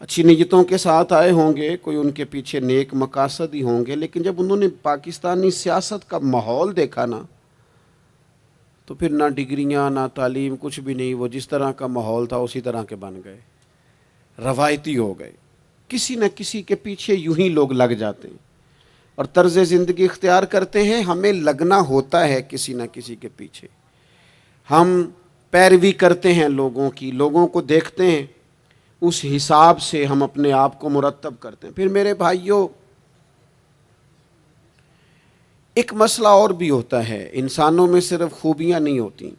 اچھی نیتوں کے ساتھ آئے ہوں گے، کوئی ان کے پیچھے نیک مقاصد ہی ہوں گے، لیکن جب انہوں نے پاکستانی سیاست کا ماحول دیکھا نا، تو پھر نہ ڈگریاں نہ تعلیم کچھ بھی نہیں، وہ جس طرح کا ماحول تھا اسی طرح کے بن گئے، روایتی ہو گئے، کسی نہ کسی کے پیچھے یوں ہی لوگ لگ جاتے ہیں اور طرز زندگی اختیار کرتے ہیں۔ ہمیں لگنا ہوتا ہے کسی نہ کسی کے پیچھے، ہم پیروی کرتے ہیں لوگوں کی، لوگوں کو دیکھتے ہیں، اس حساب سے ہم اپنے آپ کو مرتب کرتے ہیں۔ پھر میرے بھائیوں، ایک مسئلہ اور بھی ہوتا ہے، انسانوں میں صرف خوبیاں نہیں ہوتی،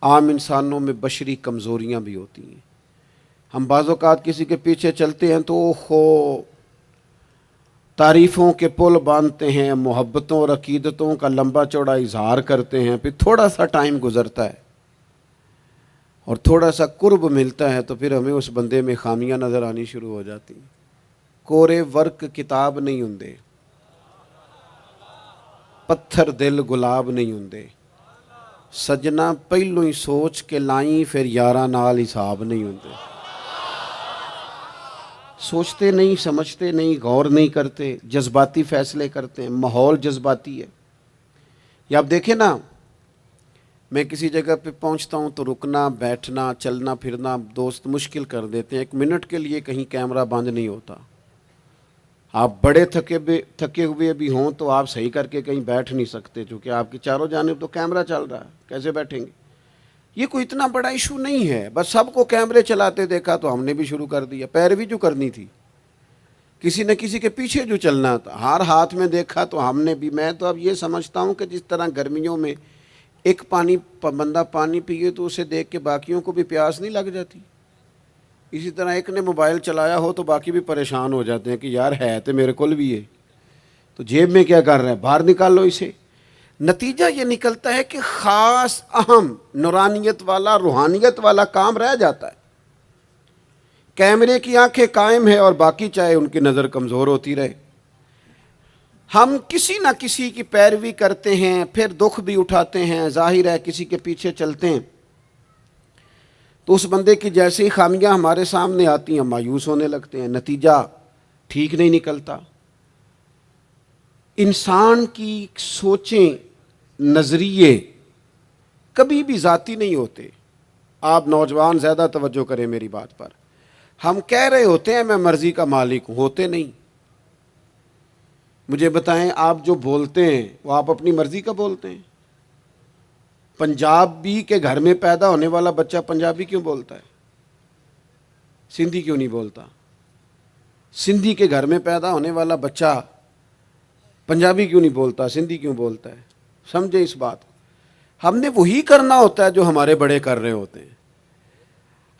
عام انسانوں میں بشری کمزوریاں بھی ہوتی ہیں۔ ہم بعض اوقات کسی کے پیچھے چلتے ہیں تو تعریفوں کے پل باندھتے ہیں، محبتوں اور عقیدتوں کا لمبا چوڑا اظہار کرتے ہیں، پھر تھوڑا سا ٹائم گزرتا ہے اور تھوڑا سا قرب ملتا ہے تو پھر ہمیں اس بندے میں خامیاں نظر آنی شروع ہو جاتی ہیں۔ کورے ورک کتاب نہیں ہوندے، پتھر دل گلاب نہیں ہوندے، سجنا پہلوں ہی سوچ کے لائیں پھر یاراں نال حساب نہیں ہوندے۔ سوچتے نہیں، سمجھتے نہیں، غور نہیں کرتے، جذباتی فیصلے کرتے ہیں، ماحول جذباتی ہے۔ یا آپ دیکھیں نا، میں کسی جگہ پہ پہنچتا ہوں تو رکنا، بیٹھنا، چلنا پھرنا دوست مشکل کر دیتے ہیں، ایک منٹ کے لیے کہیں کیمرہ بند نہیں ہوتا۔ آپ بڑے تھکے ہوئے بھی ہوں تو آپ صحیح کر کے کہیں بیٹھ نہیں سکتے، چونکہ آپ کی چاروں جانب تو کیمرہ چل رہا ہے، کیسے بیٹھیں گے؟ یہ کوئی اتنا بڑا ایشو نہیں ہے، بس سب کو کیمرے چلاتے دیکھا تو ہم نے بھی شروع کر دیا، پیروی جو کرنی تھی، کسی نہ کسی کے پیچھے جو چلنا تھا، ہار ہاتھ میں دیکھا تو ہم نے بھی۔ میں تو اب یہ سمجھتا ہوں کہ جس طرح گرمیوں میں ایک بندہ پانی پیے تو اسے دیکھ کے باقیوں کو بھی پیاس نہیں لگ جاتی، اسی طرح ایک نے موبائل چلایا ہو تو باقی بھی پریشان ہو جاتے ہیں کہ یار ہے تو میرے کول بھی ہے، تو جیب میں کیا کر رہا ہے، باہر نکال لو اسے۔ نتیجہ یہ نکلتا ہے کہ خاص اہم نورانیت والا، روحانیت والا کام رہ جاتا ہے۔ کیمرے کی آنکھیں قائم ہے اور باقی چاہے ان کی نظر کمزور ہوتی رہے۔ ہم کسی نہ کسی کی پیروی کرتے ہیں، پھر دکھ بھی اٹھاتے ہیں، ظاہر ہے کسی کے پیچھے چلتے ہیں تو اس بندے کی جیسے ہی خامیاں ہمارے سامنے آتی ہیں مایوس ہونے لگتے ہیں، نتیجہ ٹھیک نہیں نکلتا۔ انسان کی سوچیں، نظریے کبھی بھی ذاتی نہیں ہوتے۔ آپ نوجوان زیادہ توجہ کریں میری بات پر، ہم کہہ رہے ہوتے ہیں میں مرضی کا مالک ہوں، ہوتے نہیں۔ مجھے بتائیں، آپ جو بولتے ہیں وہ آپ اپنی مرضی کا بولتے ہیں؟ پنجابی کے گھر میں پیدا ہونے والا بچہ پنجابی کیوں بولتا ہے؟ سندھی کیوں نہیں بولتا؟ سندھی کے گھر میں پیدا ہونے والا بچہ پنجابی کیوں نہیں بولتا، سندھی کیوں بولتا ہے؟ سمجھے اس بات کو؟ ہم نے وہی کرنا ہوتا ہے جو ہمارے بڑے کر رہے ہوتے ہیں۔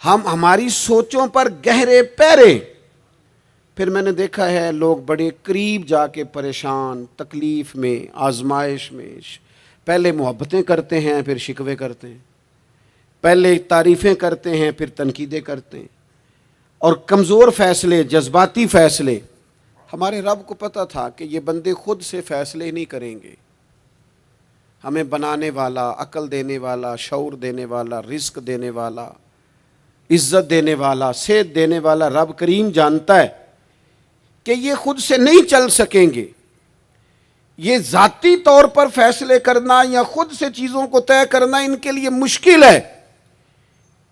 ہم ہماری سوچوں پر گہرے پیرے، پھر میں نے دیکھا ہے لوگ بڑے قریب جا کے پریشان، تکلیف میں، آزمائش میں، پہلے محبتیں کرتے ہیں پھر شکوے کرتے ہیں، پہلے تعریفیں کرتے ہیں پھر تنقیدیں کرتے ہیں، اور کمزور فیصلے، جذباتی فیصلے۔ ہمارے رب کو پتہ تھا کہ یہ بندے خود سے فیصلے نہیں کریں گے، ہمیں بنانے والا، عقل دینے والا، شعور دینے والا، رزق دینے والا، عزت دینے والا، صحت دینے والا رب کریم جانتا ہے کہ یہ خود سے نہیں چل سکیں گے۔ یہ ذاتی طور پر فیصلے کرنا یا خود سے چیزوں کو طے کرنا ان کے لیے مشکل ہے،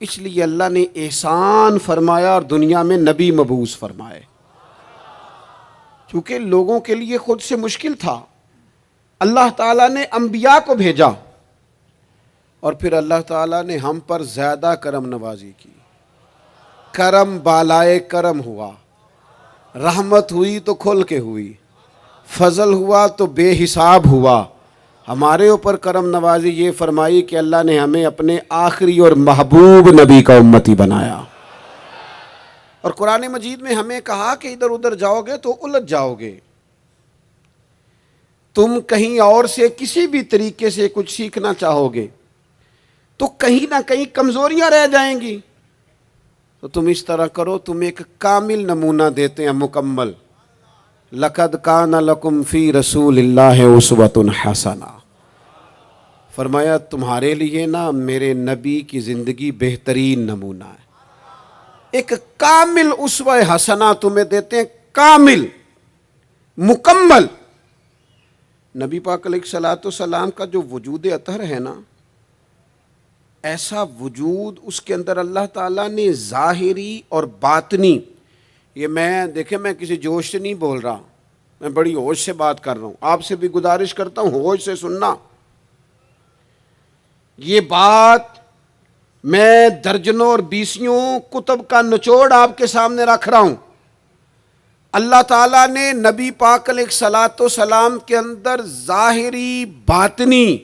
اس لیے اللہ نے احسان فرمایا اور دنیا میں نبی مبعوث فرمائے، چونکہ لوگوں کے لیے خود سے مشکل تھا۔ اللہ تعالیٰ نے انبیاء کو بھیجا اور پھر اللہ تعالیٰ نے ہم پر زیادہ کرم نوازی کی، کرم بالائے کرم ہوا، رحمت ہوئی تو کھل کے ہوئی، فضل ہوا تو بے حساب ہوا۔ ہمارے اوپر کرم نوازی یہ فرمائی کہ اللہ نے ہمیں اپنے آخری اور محبوب نبی کا امتی بنایا، اور قرآن مجید میں ہمیں کہا کہ ادھر ادھر جاؤ گے تو الجھ جاؤ گے، تم کہیں اور سے کسی بھی طریقے سے کچھ سیکھنا چاہو گے تو کہیں نہ کہیں کمزوریاں رہ جائیں گی، تو تم اس طرح کرو، تم ایک کامل نمونہ دیتے ہیں، مکمل۔ لَقَدْ كَانَ لَكُمْ فِي رَسُولِ اللَّهِ أُسْوَةٌ حَسَنَةٌ، فرمایا تمہارے لیے نا میرے نبی کی زندگی بہترین نمونہ ہے۔ ایک کامل اسوہ حسنہ تمہیں دیتے ہیں، کامل، مکمل۔ نبی پاک علیہ الصلوۃ والسلام کا جو وجود اطہر ہے نا، ایسا وجود اس کے اندر اللہ تعالیٰ نے ظاہری اور باطنی، یہ دیکھیں میں کسی جوش سے نہیں بول رہا، میں بڑی ہوش سے بات کر رہا ہوں، آپ سے بھی گزارش کرتا ہوں ہوش سے سننا۔ یہ بات میں درجنوں اور بیسیوں کتب کا نچوڑ آپ کے سامنے رکھ رہا ہوں۔ اللہ تعالیٰ نے نبی پاک علیہ الصلوۃ والسلام کے اندر ظاہری باطنی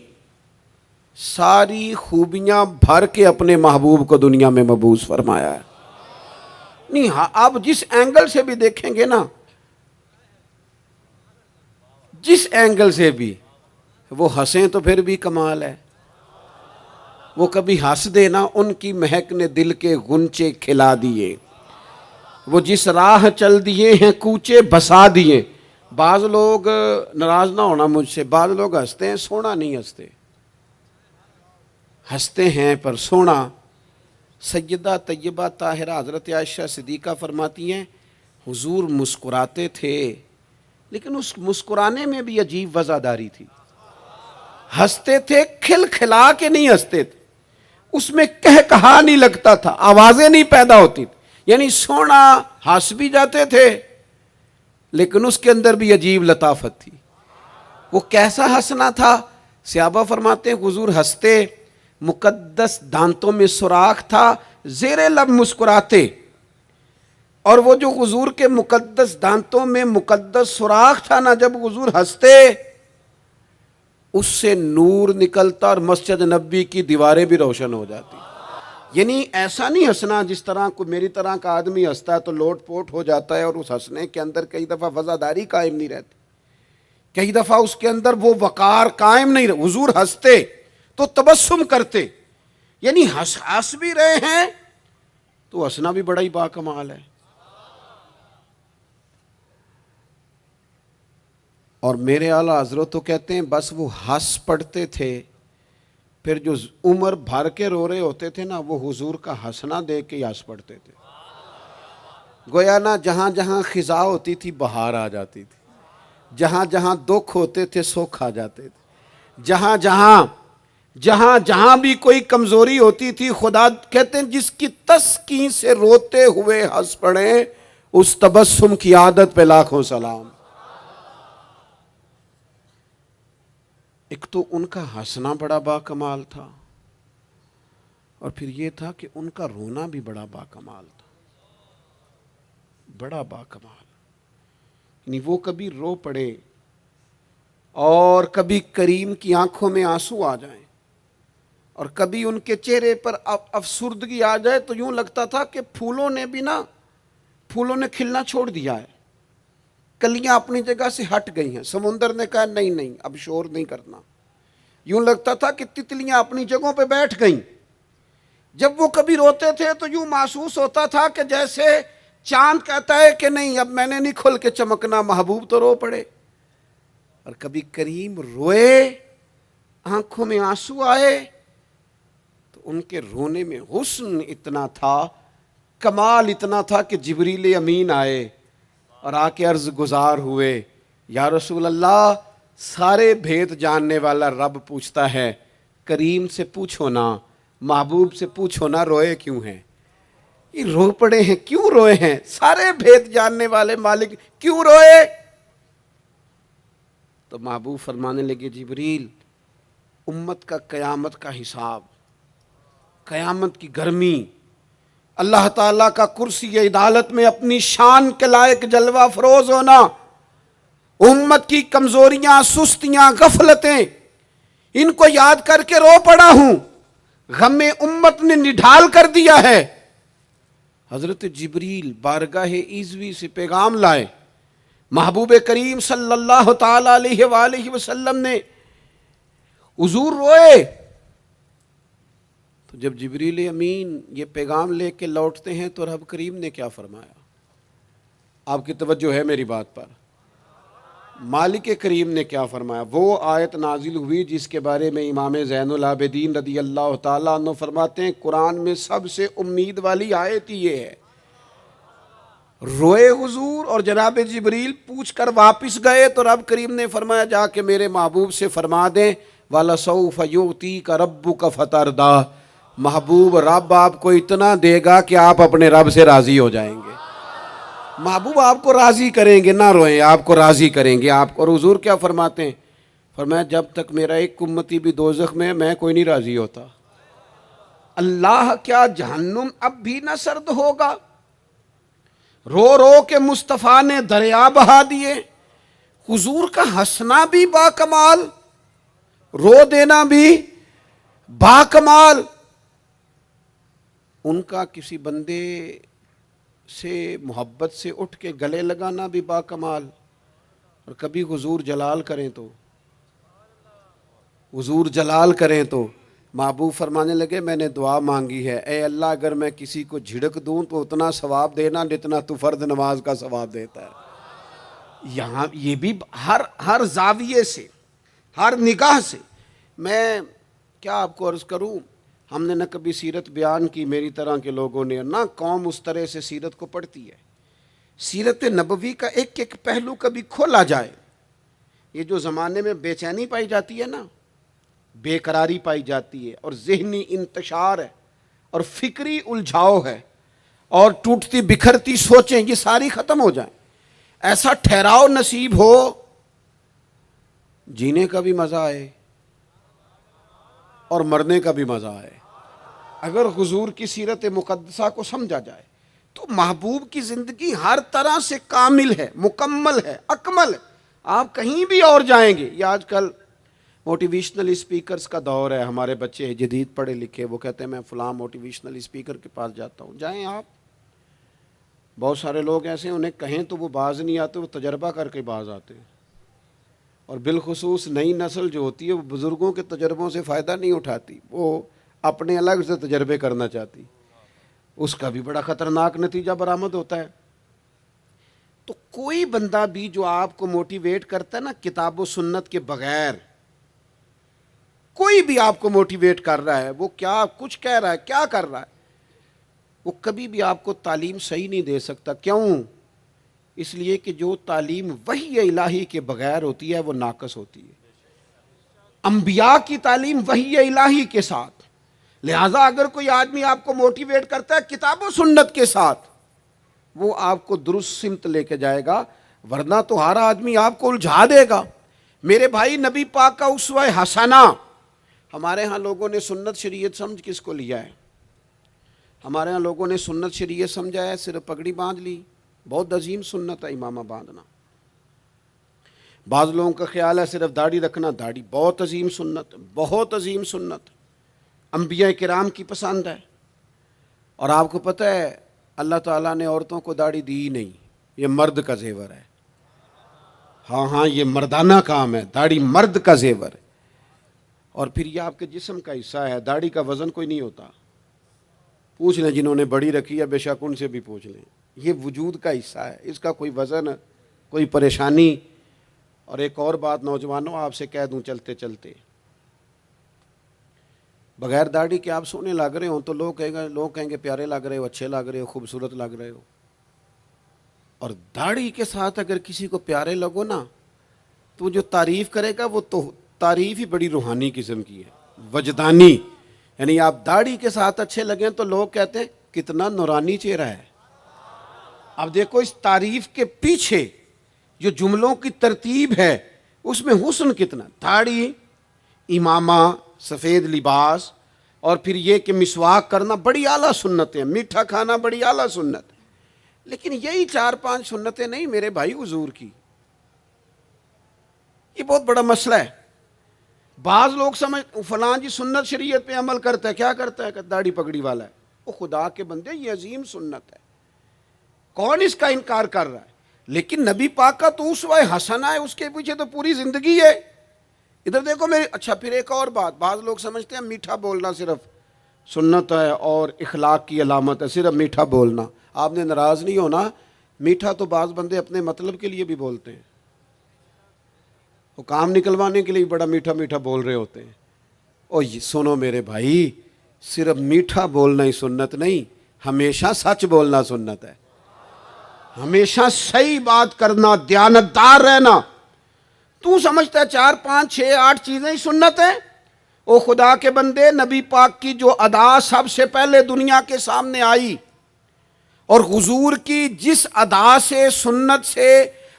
ساری خوبیاں بھر کے اپنے محبوب کو دنیا میں مبعوث فرمایا ہے۔ نہیں ہاں، آپ جس اینگل سے بھی دیکھیں گے نا، جس اینگل سے بھی، وہ ہنسیں تو پھر بھی کمال ہے، وہ کبھی ہنس دے نا، ان کی مہک نے دل کے غنچے کھلا دیے، وہ جس راہ چل دیے ہیں کوچے بسا دیے۔ بعض لوگ ناراض نہ ہونا مجھ سے، بعض لوگ ہنستے ہیں، سونا نہیں ہنستے، ہنستے ہیں پر سونا۔ سیدہ طیبہ طاہرہ حضرت عائشہ صدیقہ فرماتی ہیں حضور مسکراتے تھے لیکن اس مسکرانے میں بھی عجیب وزاداری تھی۔ ہنستے تھے کھل کھلا کے نہیں ہنستے تھے، اس میں کہا نہیں لگتا تھا، آوازیں نہیں پیدا ہوتی تھی، یعنی سونا ہنس بھی جاتے تھے لیکن اس کے اندر بھی عجیب لطافت تھی۔ وہ کیسا ہنسنا تھا؟ صحابہ فرماتے ہیں حضور ہنستے، مقدس دانتوں میں سوراخ تھا، زیر لب مسکراتے، اور وہ جو حضور کے مقدس دانتوں میں مقدس سوراخ تھا نا، جب حضور ہنستے اس سے نور نکلتا اور مسجد نبی کی دیواریں بھی روشن ہو جاتی۔ یعنی ایسا نہیں ہنسنا جس طرح کوئی میری طرح کا آدمی ہنستا ہے تو لوٹ پوٹ ہو جاتا ہے، اور اس ہنسنے کے اندر کئی دفعہ وزاداری قائم نہیں رہتی، کئی دفعہ اس کے اندر وہ وقار قائم نہیں رہتا۔ حضور ہنستے تو تبسم کرتے، یعنی ہنس بھی رہے ہیں تو ہنسنا بھی بڑا ہی باکمال ہے۔ اور میرے اعلیٰ حضرت تو کہتے ہیں بس وہ ہنس پڑتے تھے، پھر جو عمر بھر کے رو رہے ہوتے تھے نا، وہ حضور کا ہنسنا دیکھ کے ہنس پڑتے تھے۔ گویا نا جہاں جہاں خزاں ہوتی تھی بہار آ جاتی تھی، جہاں جہاں دکھ ہوتے تھے سکھ آ جاتے تھے، جہاں جہاں بھی کوئی کمزوری ہوتی تھی، خدا کہتے ہیں جس کی تسکین سے روتے ہوئے ہنس پڑے، اس تبسم کی عادت پہ لاکھوں سلام۔ ایک تو ان کا ہنسنا بڑا باکمال تھا، اور پھر یہ تھا کہ ان کا رونا بھی بڑا باکمال تھا، بڑا باکمال۔ یعنی وہ کبھی رو پڑے اور کبھی کریم کی آنکھوں میں آنسو آ جائیں، اور کبھی ان کے چہرے پر افسردگی آ جائے تو یوں لگتا تھا کہ پھولوں نے کھلنا چھوڑ دیا ہے، کلیاں اپنی جگہ سے ہٹ گئی ہیں، سمندر نے کہا نہیں اب شور نہیں کرنا، یوں لگتا تھا کہ تتلیاں اپنی جگہوں پہ بیٹھ گئیں۔ جب وہ کبھی روتے تھے تو یوں محسوس ہوتا تھا کہ جیسے چاند کہتا ہے کہ نہیں اب میں نے نہیں کھل کے چمکنا، محبوب تو رو پڑے۔ اور کبھی کریم روئے، آنکھوں میں آنسو آئے، تو ان کے رونے میں حسن اتنا تھا، کمال اتنا تھا کہ جبریل امین آئے اور آ کے عرض گزار ہوئے، یا رسول اللہ سارے بھید جاننے والا رب پوچھتا ہے، کریم سے پوچھو نا، محبوب سے پوچھو نا روئے کیوں ہیں؟ یہ رو پڑے ہیں، کیوں روئے ہیں؟ سارے بھید جاننے والے مالک کیوں روئے؟ تو محبوب فرمانے لگے جبریل، امت کا قیامت کا حساب، قیامت کی گرمی، اللہ تعالیٰ کا کرسی عدالت میں اپنی شان کے لائق جلوہ فروز ہونا، امت کی کمزوریاں، سستیاں، غفلتیں، ان کو یاد کر کے رو پڑا ہوں، غم امت نے نڈھال کر دیا ہے۔ حضرت جبریل بارگاہ ایزوی سے پیغام لائے، محبوب کریم صلی اللہ تعالی علیہ وآلہ وسلم نے، حضور روئے۔ تو جب جبریل امین یہ پیغام لے کے لوٹتے ہیں تو رب کریم نے کیا فرمایا؟ آپ کی توجہ ہے میری بات پر؟ مالک کریم نے کیا فرمایا؟ وہ آیت نازل ہوئی جس کے بارے میں امام زین العابدین رضی اللہ تعالیٰ عنہ فرماتے ہیں قرآن میں سب سے امید والی آیت یہ ہے روئے حضور اور جناب جبریل پوچھ کر واپس گئے تو رب کریم نے فرمایا جا کے میرے محبوب سے فرما دیں وَلَسَوْفَ يُؤْتِيكَ رَبُّكَ فَتَرْضَىٰ، محبوب رب آپ کو اتنا دے گا کہ آپ اپنے رب سے راضی ہو جائیں گے۔ محبوب آپ کو راضی کریں گے، نہ روئیں، آپ کو راضی کریں گے آپ کو۔ اور حضور کیا فرماتے ہیں؟ فرمایا جب تک میرا ایک امتی بھی دوزخ میں میں کوئی نہیں راضی ہوتا۔ اللہ کیا جہنم اب بھی نہ سرد ہوگا؟ رو رو کے مصطفیٰ نے دریا بہا دیے۔ حضور کا ہنسنا بھی با کمال، رو دینا بھی با کمال، ان کا کسی بندے سے محبت سے اٹھ کے گلے لگانا بھی با کمال۔ اور کبھی حضور جلال کریں تو، حضور جلال کریں تو محبوب فرمانے لگے میں نے دعا مانگی ہے، اے اللہ اگر میں کسی کو جھڑک دوں تو اتنا ثواب دینا جتنا تو فرض نماز کا ثواب دیتا ہے۔ یہاں یہ بھی ہر زاویے سے، ہر نگاہ سے، میں کیا آپ کو عرض کروں، ہم نے نہ کبھی سیرت بیان کی میری طرح کے لوگوں نے، نہ قوم اس طرح سے سیرت کو پڑھتی ہے۔ سیرت نبوی کا ایک ایک پہلو کبھی کھولا جائے، یہ جو زمانے میں بے چینی پائی جاتی ہے نا، بے قراری پائی جاتی ہے، اور ذہنی انتشار ہے، اور فکری الجھاؤ ہے، اور ٹوٹتی بکھرتی سوچیں، یہ ساری ختم ہو جائیں، ایسا ٹھہراؤ نصیب ہو، جینے کا بھی مزہ آئے اور مرنے کا بھی مزہ آئے۔ اگر حضور کی سیرت مقدسہ کو سمجھا جائے تو محبوب کی زندگی ہر طرح سے کامل ہے، مکمل ہے، اکمل ہے۔ آپ کہیں بھی اور جائیں گے، یہ آج کل موٹیویشنل اسپیکرز کا دور ہے، ہمارے بچے جدید پڑھے لکھے، وہ کہتے ہیں میں فلاں موٹیویشنل اسپیکر کے پاس جاتا ہوں، جائیں آپ۔ بہت سارے لوگ ایسے ہیں انہیں کہیں تو وہ باز نہیں آتے، وہ تجربہ کر کے باز آتے ہیں، اور بالخصوص نئی نسل جو ہوتی ہے وہ بزرگوں کے تجربوں سے فائدہ نہیں اٹھاتی، وہ اپنے الگ سے تجربے کرنا چاہتی، اس کا بھی بڑا خطرناک نتیجہ برآمد ہوتا ہے۔ تو کوئی بندہ بھی جو آپ کو موٹیویٹ کرتا ہے نا کتاب و سنت کے بغیر، کوئی بھی آپ کو موٹیویٹ کر رہا ہے، وہ کیا کچھ کہہ رہا ہے، کیا کر رہا ہے، وہ کبھی بھی آپ کو تعلیم صحیح نہیں دے سکتا۔ کیوں؟ اس لیے کہ جو تعلیم وحی الہی کے بغیر ہوتی ہے وہ ناقص ہوتی ہے۔ انبیاء کی تعلیم وحی الہی کے ساتھ، لہٰذا اگر کوئی آدمی آپ کو موٹیویٹ کرتا ہے کتاب و سنت کے ساتھ، وہ آپ کو درست سمت لے کے جائے گا، ورنہ تو ہر آدمی آپ کو الجھا دے گا۔ میرے بھائی نبی پاک کا اسوہ حسنہ، ہمارے ہاں لوگوں نے سنت شریعت سمجھ کس کو لیا ہے؟ ہمارے ہاں لوگوں نے سنت شریعت سمجھا ہے صرف پگڑی باندھ لی، بہت عظیم سنت ہے امامہ باندھنا۔ بعض لوگوں کا خیال ہے صرف داڑھی رکھنا، داڑھی بہت عظیم سنت، بہت عظیم سنت، انبیاء کرام کی پسند ہے۔ اور آپ کو پتہ ہے اللہ تعالیٰ نے عورتوں کو داڑھی دی ہی نہیں، یہ مرد کا زیور ہے۔ ہاں یہ مردانہ کام ہے، داڑھی مرد کا زیور ہے۔ اور پھر یہ آپ کے جسم کا حصہ ہے، داڑھی کا وزن کوئی نہیں ہوتا، پوچھ لیں جنہوں نے بڑی رکھی ہے، بے شک ان سے بھی پوچھ لیں، یہ وجود کا حصہ ہے، اس کا کوئی وزن، کوئی پریشانی۔ اور ایک اور بات نوجوانوں آپ سے کہہ دوں چلتے چلتے، بغیر داڑھی کے آپ سونے لگ رہے ہوں تو لوگ کہیں گے پیارے لگ رہے ہو، اچھے لگ رہے ہو، خوبصورت لگ رہے ہو۔ اور داڑھی کے ساتھ اگر کسی کو پیارے لگو نا تو جو تعریف کرے گا وہ تو تعریف ہی بڑی روحانی قسم کی ہے، وجدانی، یعنی آپ داڑھی کے ساتھ اچھے لگیں تو لوگ کہتے ہیں کتنا نورانی چہرہ ہے۔ اب دیکھو اس تعریف کے پیچھے جو جملوں کی ترتیب ہے اس میں حسن کتنا، داڑھی، امامہ، سفید لباس، اور پھر یہ کہ مسواک کرنا بڑی اعلیٰ سنتیں، میٹھا کھانا بڑی اعلیٰ سنت۔ لیکن یہی 4-5 سنتیں نہیں میرے بھائی حضور کی، یہ بہت بڑا مسئلہ ہے۔ بعض لوگ سمجھ فلاں جی سنت شریعت پہ عمل کرتا ہے، کیا کرتا ہے کہ داڑھی پگڑی والا ہے، وہ خدا کے بندے یہ عظیم سنت ہے، کون اس کا انکار کر رہا ہے؟ لیکن نبی پاک کا تو اسوہ حسنہ ہے، اس کے پیچھے تو پوری زندگی ہے۔ ادھر دیکھو میری، اچھا پھر ایک اور بات، بعض لوگ سمجھتے ہیں میٹھا بولنا صرف سنت ہے اور اخلاق کی علامت ہے، صرف میٹھا بولنا۔ آپ نے ناراض نہیں ہونا، میٹھا تو بعض بندے اپنے مطلب کے لیے بھی بولتے ہیں، وہ کام نکلوانے کے لیے بڑا میٹھا میٹھا بول رہے ہوتے ہیں۔ اور یہ سنو میرے بھائی، صرف میٹھا بولنا ہی سنت نہیں، ہمیشہ سچ بولنا سنت ہے۔ ہمیشہ صحیح بات کرنا، دیانتدار رہنا. تو سمجھتا ہے 4 5 6 8 چیزیں ہی سنت ہیں؟ او خدا کے بندے، نبی پاک کی جو ادا سب سے پہلے دنیا کے سامنے آئی اور حضور کی جس ادا سے، سنت سے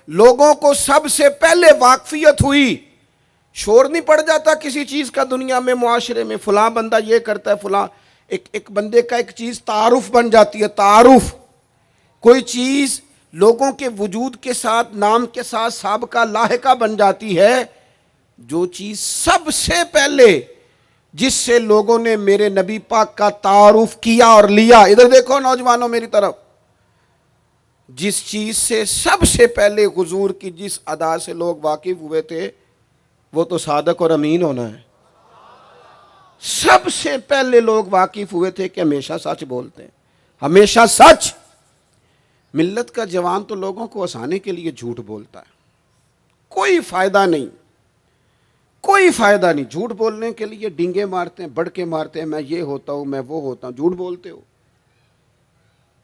لوگوں کو سب سے پہلے واقفیت ہوئی، شور نہیں پڑ جاتا کسی چیز کا دنیا میں، معاشرے میں فلاں بندہ یہ کرتا ہے، فلاں ایک بندے کا ایک چیز تعارف بن جاتی ہے. تعارف، کوئی چیز لوگوں کے وجود کے ساتھ، نام کے ساتھ سابقہ لاحقہ بن جاتی ہے. جو چیز سب سے پہلے جس سے لوگوں نے میرے نبی پاک کا تعارف کیا اور لیا، ادھر دیکھو نوجوانوں میری طرف، جس چیز سے سب سے پہلے حضور کی جس ادا سے لوگ واقف ہوئے تھے، وہ تو صادق اور امین ہونا ہے. سب سے پہلے لوگ واقف ہوئے تھے کہ ہمیشہ سچ بولتے ہیں، ہمیشہ سچ. ملت کا جوان تو لوگوں کو ہنسانے کے لیے جھوٹ بولتا ہے، کوئی فائدہ نہیں، کوئی فائدہ نہیں. جھوٹ بولنے کے لیے ڈینگے مارتے ہیں، بڑھ کے مارتے ہیں، میں یہ ہوتا ہوں، میں وہ ہوتا ہوں. جھوٹ بولتے ہو،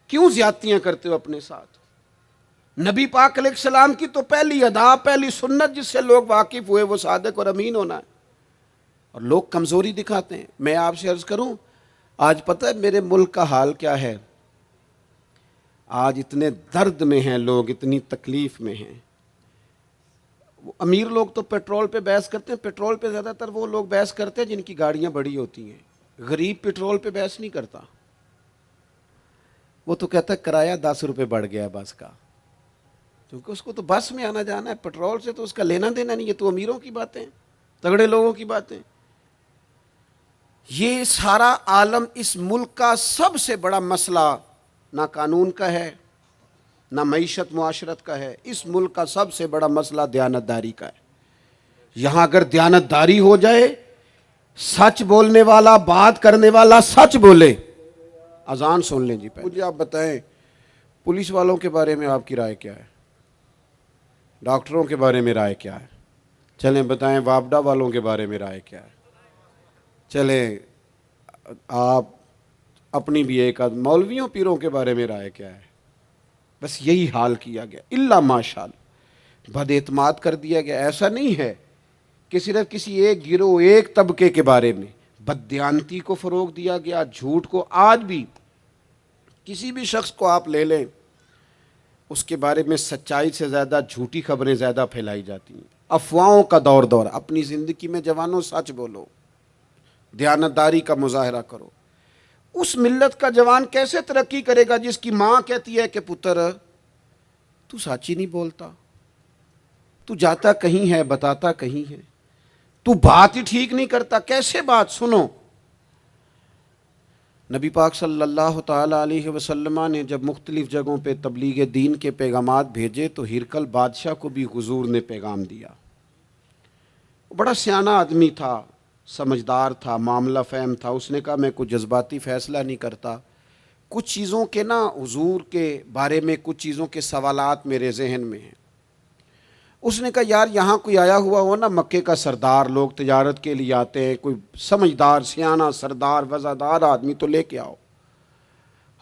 کیوں زیادتیاں کرتے ہو اپنے ساتھ؟ نبی پاک علیہ السلام کی تو پہلی ادا، پہلی سنت جس سے لوگ واقف ہوئے وہ صادق اور امین ہونا ہے. اور لوگ کمزوری دکھاتے ہیں. میں آپ سے عرض کروں، آج پتہ ہے میرے ملک کا حال کیا ہے؟ آج اتنے درد میں ہیں لوگ، اتنی تکلیف میں ہیں. امیر لوگ تو پیٹرول پہ بحث کرتے ہیں، پیٹرول پہ زیادہ تر وہ لوگ بحث کرتے ہیں جن کی گاڑیاں بڑی ہوتی ہیں. غریب پیٹرول پہ بحث نہیں کرتا، وہ تو کہتا ہے کرایہ 10 روپے بڑھ گیا بس کا، کیونکہ اس کو تو بس میں آنا جانا ہے، پیٹرول سے تو اس کا لینا دینا نہیں. یہ تو امیروں کی باتیں، تگڑے لوگوں کی باتیں. یہ سارا عالم، اس ملک کا سب سے بڑا مسئلہ نہ قانون کا ہے، نہ معیشت معاشرت کا ہے. اس ملک کا سب سے بڑا مسئلہ دیانتداری کا ہے. یہاں اگر دیانتداری ہو جائے، سچ بولنے والا، بات کرنے والا سچ بولے. اذان سن لیں جی. مجھے آپ بتائیں پولیس والوں کے بارے میں آپ کی رائے کیا ہے؟ ڈاکٹروں کے بارے میں رائے کیا ہے؟ چلیں بتائیں وابڈا والوں کے بارے میں رائے کیا ہے؟ چلیں آپ اپنی بھی ایک آدھ مولویوں پیروں کے بارے میں رائے کیا ہے؟ بس یہی حال کیا گیا، الا ماشاءاللہ بد اعتماد کر دیا گیا. ایسا نہیں ہے کہ صرف کسی ایک گروہ، ایک طبقے کے بارے میں بددیانتی کو فروغ دیا گیا، جھوٹ کو. آج بھی کسی بھی شخص کو آپ لے لیں، اس کے بارے میں سچائی سے زیادہ جھوٹی خبریں زیادہ پھیلائی جاتی ہیں. افواہوں کا دور. اپنی زندگی میں جوانوں سچ بولو، دیانتداری کا مظاہرہ کرو. اس ملت کا جوان کیسے ترقی کرے گا جس کی ماں کہتی ہے کہ پتر تو سچ ہی نہیں بولتا، تو جاتا کہیں ہے بتاتا کہیں ہے، تو بات ہی ٹھیک نہیں کرتا. کیسے بات سنو؟ نبی پاک صلی اللہ تعالیٰ علیہ وسلم نے جب مختلف جگہوں پہ تبلیغ دین کے پیغامات بھیجے تو ہرقل بادشاہ کو بھی حضور نے پیغام دیا. بڑا سیانہ آدمی تھا، سمجھدار تھا، معاملہ فہم تھا. اس نے کہا میں کوئی جذباتی فیصلہ نہیں کرتا، کچھ چیزوں کے نا حضور کے بارے میں کچھ چیزوں کے سوالات میرے ذہن میں ہیں. اس نے کہا یار یہاں کوئی آیا ہوا ہو نا، مکے کا سردار، لوگ تجارت کے لیے آتے ہیں، کوئی سمجھدار سیانہ سردار وزادار آدمی تو لے کے آؤ.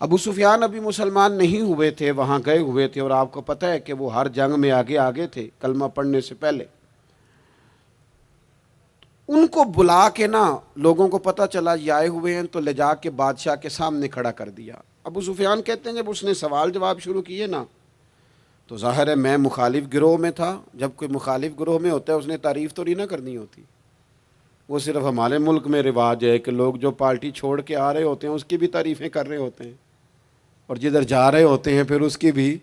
ابو سفیان ابھی مسلمان نہیں ہوئے تھے، وہاں گئے ہوئے تھے، اور آپ کو پتہ ہے کہ وہ ہر جنگ میں آگے تھے کلمہ پڑھنے سے پہلے. ان کو بلا کے نا، لوگوں کو پتہ چلا یہ آئے ہوئے ہیں تو لے جا کے بادشاہ کے سامنے کھڑا کر دیا. ابو سفیان کہتے ہیں جب اس نے سوال جواب شروع کیے نا تو ظاہر ہے میں مخالف گروہ میں تھا. جب کوئی مخالف گروہ میں ہوتا ہے اس نے تعریف تو نہیں نہ کرنی ہوتی. وہ صرف ہمارے ملک میں رواج ہے کہ لوگ جو پارٹی چھوڑ کے آ رہے ہوتے ہیں اس کی بھی تعریفیں کر رہے ہوتے ہیں، اور جدھر جا رہے ہوتے ہیں پھر اس کی بھی.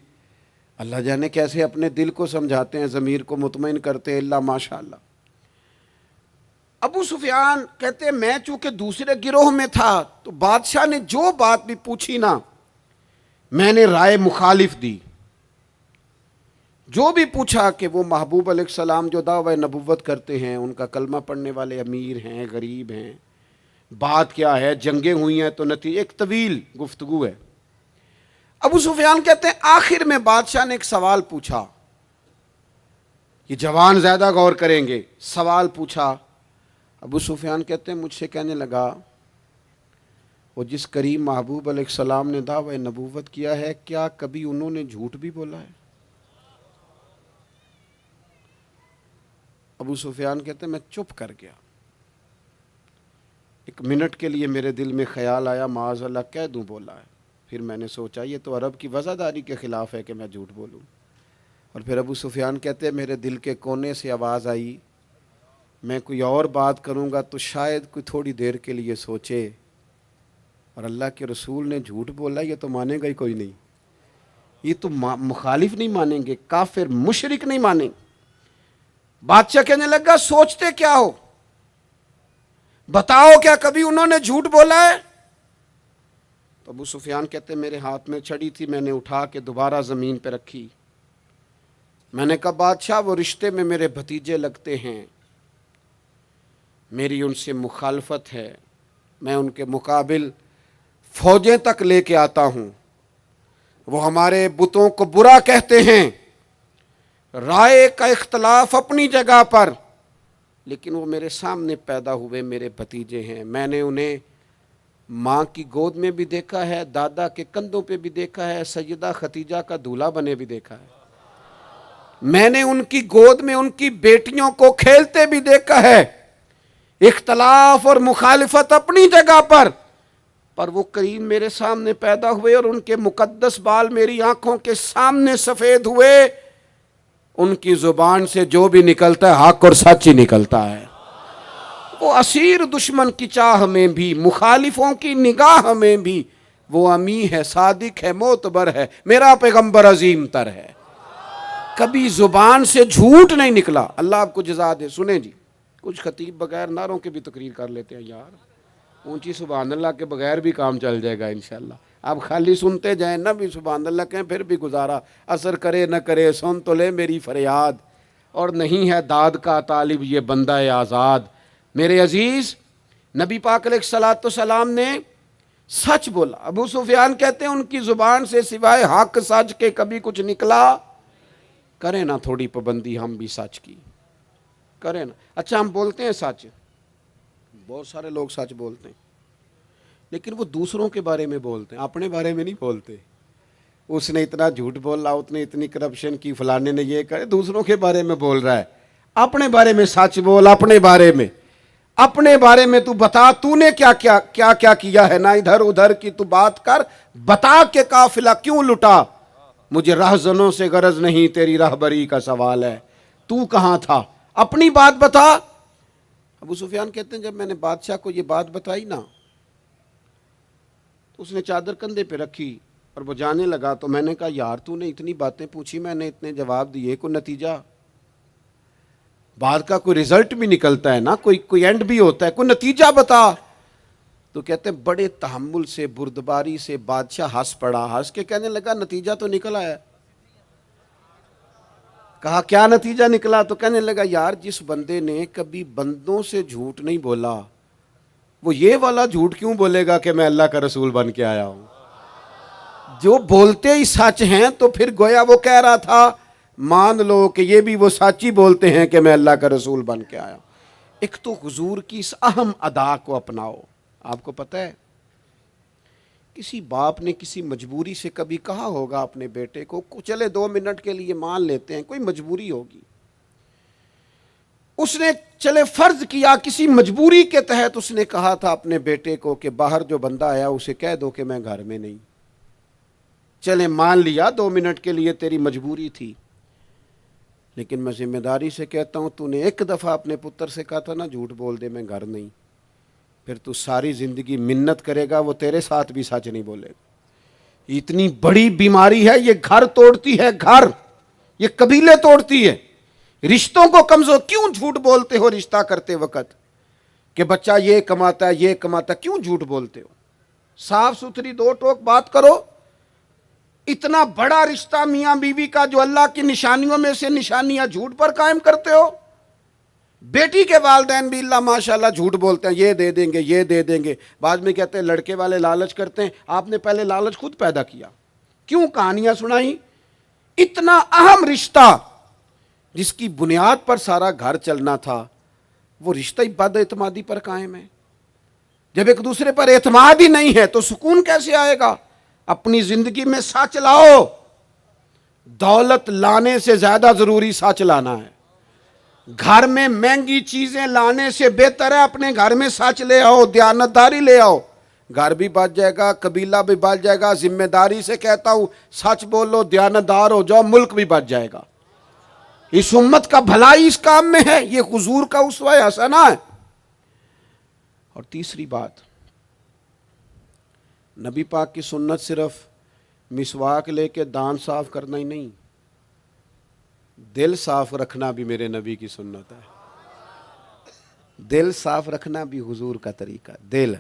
اللہ جانے کیسے اپنے دل کو سمجھاتے ہیں، ضمیر کو مطمئن کرتے ہیں. اللہ ماشاء اللہ. ابو سفیان کہتے ہیں میں چونکہ دوسرے گروہ میں تھا تو بادشاہ نے جو بات بھی پوچھی نا میں نے رائے مخالف دی. جو بھی پوچھا کہ وہ محبوب علیہ السلام جو دعوی نبوت کرتے ہیں، ان کا کلمہ پڑھنے والے امیر ہیں، غریب ہیں، بات کیا ہے، جنگیں ہوئی ہیں تو نتیجہ، ایک طویل گفتگو ہے. ابو سفیان کہتے ہیں آخر میں بادشاہ نے ایک سوال پوچھا، یہ جوان زیادہ غور کریں گے. سوال پوچھا، ابو سفیان کہتے ہیں مجھ سے کہنے لگا وہ جس کریم محبوب علیہ السلام نے دعوی نبوت کیا ہے، کیا کبھی انہوں نے جھوٹ بھی بولا ہے؟ ابو سفیان کہتے ہیں میں چپ کر گیا، ایک منٹ کے لیے میرے دل میں خیال آیا معاذ اللہ کہہ دوں بولا ہے، پھر میں نے سوچا یہ تو عرب کی وفاداری کے خلاف ہے کہ میں جھوٹ بولوں، اور پھر ابو سفیان کہتے ہیں میرے دل کے کونے سے آواز آئی میں کوئی اور بات کروں گا تو شاید کوئی تھوڑی دیر کے لیے سوچے، اور اللہ کے رسول نے جھوٹ بولا یہ تو مانے گا ہی کوئی نہیں، یہ تو مخالف نہیں مانیں گے، کافر مشرک نہیں مانیں گے۔ بادشاہ کہنے لگا سوچتے کیا ہو، بتاؤ کیا کبھی انہوں نے جھوٹ بولا ہے؟ تو ابو سفیان کہتے میرے ہاتھ میں چھڑی تھی، میں نے اٹھا کے دوبارہ زمین پہ رکھی، میں نے کہا بادشاہ وہ رشتے میں میرے بھتیجے لگتے ہیں، میری ان سے مخالفت ہے، میں ان کے مقابل فوجیں تک لے کے آتا ہوں، وہ ہمارے بتوں کو برا کہتے ہیں، رائے کا اختلاف اپنی جگہ پر، لیکن وہ میرے سامنے پیدا ہوئے میرے بھتیجے ہیں، میں نے انہیں ماں کی گود میں بھی دیکھا ہے، دادا کے کندھوں پہ بھی دیکھا ہے، سیدہ ختیجہ کا دولہا بنے بھی دیکھا ہے، میں نے ان کی گود میں ان کی بیٹیوں کو کھیلتے بھی دیکھا ہے، اختلاف اور مخالفت اپنی جگہ پر وہ کریم میرے سامنے پیدا ہوئے اور ان کے مقدس بال میری آنکھوں کے سامنے سفید ہوئے، ان کی زبان سے جو بھی نکلتا ہے حق اور سچ ہی نکلتا ہے، وہ اسیر دشمن کی چاہ میں بھی، مخالفوں کی نگاہ میں بھی وہ امی ہے، صادق ہے، معتبر ہے، میرا پیغمبر عظیم تر ہے، کبھی زبان سے جھوٹ نہیں نکلا، اللہ آپ کو جزا دے۔ سنیں جی، کچھ خطیب بغیر نعروں کے بھی تقریر کر لیتے ہیں یار، اونچی سبحان اللہ کے بغیر بھی کام چل جائے گا انشاءاللہ، آپ خالی سنتے جائیں نہ بھی سبحان اللہ کہیں پھر بھی گزارا، اثر کرے نہ کرے سن تو لے میری فریاد، اور نہیں ہے داد کا طالب یہ بندہ آزاد۔ میرے عزیز نبی پاک علیہ الصلوۃ والسلام نے سچ بولا، ابو سفیان کہتے ہیں ان کی زبان سے سوائے حق سچ کے کبھی کچھ نکلا، کریں نا تھوڑی پابندی ہم بھی سچ کی کریں نا۔ اچھا ہم بولتے ہیں سچ، بہت سارے لوگ سچ بولتے ہیں، لیکن وہ دوسروں کے بارے میں بولتے ہیں، اپنے بارے میں نہیں بولتے، اس نے اتنا جھوٹ بولا، اس نے اتنی کرپشن کی، فلانے نے یہ کرے، دوسروں کے بارے میں بول رہا ہے، اپنے بارے میں سچ بول، اپنے بارے میں تو بتا تو نے کیا کیا ہے، نہ ادھر ادھر کی تو بات کر، بتا کہ قافلہ کیوں لٹا، مجھے رہزنوں سے غرض نہیں تیری رہبری کا سوال ہے، تو کہاں تھا، اپنی بات بتا۔ ابو سفیان کہتے ہیں جب میں نے بادشاہ کو یہ بات بتائی نا، اس نے چادر کندھے پہ رکھی اور وہ جانے لگا، تو میں نے کہا یار تو نے اتنی باتیں پوچھی، میں نے اتنے جواب دیے، کوئی نتیجہ، بات کا کوئی رزلٹ بھی نکلتا ہے نا، کوئی اینڈ بھی ہوتا ہے، کوئی نتیجہ بتا۔ تو کہتے ہیں بڑے تحمل سے بردباری سے بادشاہ ہنس پڑا، ہنس کے کہنے لگا نتیجہ تو نکل آیا۔ کہا کیا نتیجہ نکلا؟ تو کہنے لگا یار جس بندے نے کبھی بندوں سے جھوٹ نہیں بولا، وہ یہ والا جھوٹ کیوں بولے گا کہ میں اللہ کا رسول بن کے آیا ہوں؟ جو بولتے ہی سچ ہیں تو پھر گویا وہ کہہ رہا تھا مان لو کہ یہ بھی وہ سچ ہی بولتے ہیں کہ میں اللہ کا رسول بن کے آیا ہوں۔ ایک تو حضور کی اس اہم ادا کو اپناؤ۔ آپ کو پتہ ہے کسی باپ نے کسی مجبوری سے کبھی کہا ہوگا اپنے بیٹے کو چلے 2 منٹ کے لیے مان لیتے ہیں، کوئی مجبوری ہوگی، اس نے چلے فرض کیا کسی مجبوری کے تحت اس نے کہا تھا اپنے بیٹے کو کہ باہر جو بندہ آیا اسے کہہ دو کہ میں گھر میں نہیں، چلے مان لیا 2 منٹ کے لیے تیری مجبوری تھی، لیکن میں ذمہ داری سے کہتا ہوں تو نے ایک دفعہ اپنے پتر سے کہا تھا نا جھوٹ بول دے میں گھر نہیں، پھر تو ساری زندگی منت کرے گا وہ تیرے ساتھ بھی سچ نہیں بولے گا۔ اتنی بڑی بیماری ہے یہ، گھر توڑتی ہے، گھر یہ قبیلے توڑتی ہے، رشتوں کو کمزور۔ کیوں جھوٹ بولتے ہو رشتہ کرتے وقت کہ بچہ یہ کماتا ہے یہ کماتا ہے، کیوں جھوٹ بولتے ہو؟ صاف ستھری 2 ٹوک بات کرو۔ اتنا بڑا رشتہ میاں بیوی کا جو اللہ کی نشانیوں میں سے نشانیاں جھوٹ پر قائم کرتے ہو۔ بیٹی کے والدین بھی اللہ ماشاءاللہ جھوٹ بولتے ہیں، یہ دے دیں گے یہ دے دیں گے، بعد میں کہتے ہیں لڑکے والے لالچ کرتے ہیں، آپ نے پہلے لالچ خود پیدا کیا، کیوں کہانیاں سنائیں؟ اتنا اہم رشتہ جس کی بنیاد پر سارا گھر چلنا تھا، وہ رشتہ ہی بد اعتمادی پر قائم ہے۔ جب ایک دوسرے پر اعتماد ہی نہیں ہے تو سکون کیسے آئے گا؟ اپنی زندگی میں سچ لاؤ. دولت لانے سے زیادہ ضروری سچ لانا ہے. گھر میں مہنگی چیزیں لانے سے بہتر ہے اپنے گھر میں سچ لے آؤ, دیانتداری لے آؤ. گھر بھی بچ جائے گا, قبیلہ بھی بچ جائے گا. ذمہ داری سے کہتا ہوں, سچ بولو, دیانتدار ہو جاؤ, ملک بھی بچ جائے گا. اس امت کا بھلائی اس کام میں ہے. یہ حضور کا اسوہ حسنہ ہے. اور تیسری بات, نبی پاک کی سنت صرف مسواک لے کے دانت صاف کرنا ہی نہیں, دل صاف رکھنا بھی میرے نبی کی سنت ہے. دل صاف رکھنا بھی حضور کا طریقہ. دل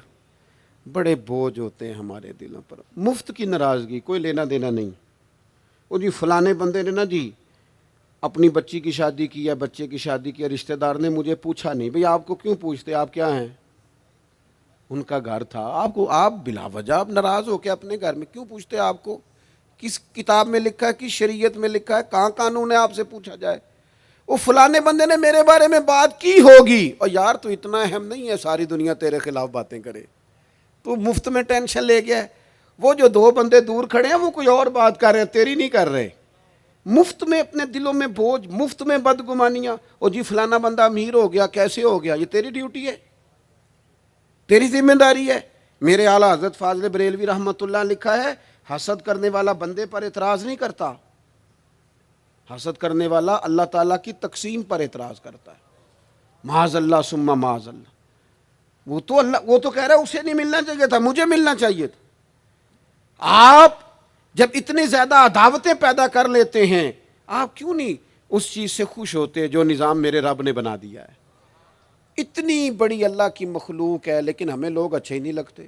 بڑے بوجھ ہوتے ہیں ہمارے دلوں پر, مفت کی ناراضگی, کوئی لینا دینا نہیں. وہ جی فلانے بندے نے نا جی اپنی بچی کی شادی کی یا بچے کی شادی کی, رشتہ دار نے مجھے پوچھا نہیں. بھئی آپ کو کیوں پوچھتے, آپ کیا ہیں؟ ان کا گھر تھا. آپ بلا وجہ آپ ناراض ہو کے اپنے گھر میں کیوں پوچھتے؟ آپ کو کس کتاب میں لکھا ہے, کس شریعت میں لکھا ہے, کہاں قانون ہے آپ سے پوچھا جائے؟ وہ فلانے بندے نے میرے بارے میں بات کی ہوگی. اور یار تو اتنا اہم نہیں ہے ساری دنیا تیرے خلاف باتیں کرے, تو مفت میں ٹینشن لے گیا ہے. وہ جو دو بندے دور کھڑے ہیں وہ کوئی اور بات کر رہے ہیں, تیری نہیں کر رہے. مفت میں اپنے دلوں میں بوجھ, مفت میں بدگمانیاں. اور جی فلانا بندہ امیر ہو گیا, کیسے ہو گیا؟ یہ تیری ڈیوٹی ہے, تیری ذمہ داری ہے. میرے اعلیٰ حضرت فاضل بریلوی رحمۃ اللہ لکھا ہے, حسد کرنے والا بندے پر اعتراض نہیں کرتا, حسد کرنے والا اللہ تعالیٰ کی تقسیم پر اعتراض کرتا ہے. معاذ اللہ ثم معاذ اللہ. وہ تو کہہ رہا ہے اسے نہیں ملنا چاہیے تھا, مجھے ملنا چاہیے تھا. آپ جب اتنی زیادہ عداوتیں پیدا کر لیتے ہیں, آپ کیوں نہیں اس چیز سے خوش ہوتے جو نظام میرے رب نے بنا دیا ہے؟ اتنی بڑی اللہ کی مخلوق ہے, لیکن ہمیں لوگ اچھے ہی نہیں لگتے.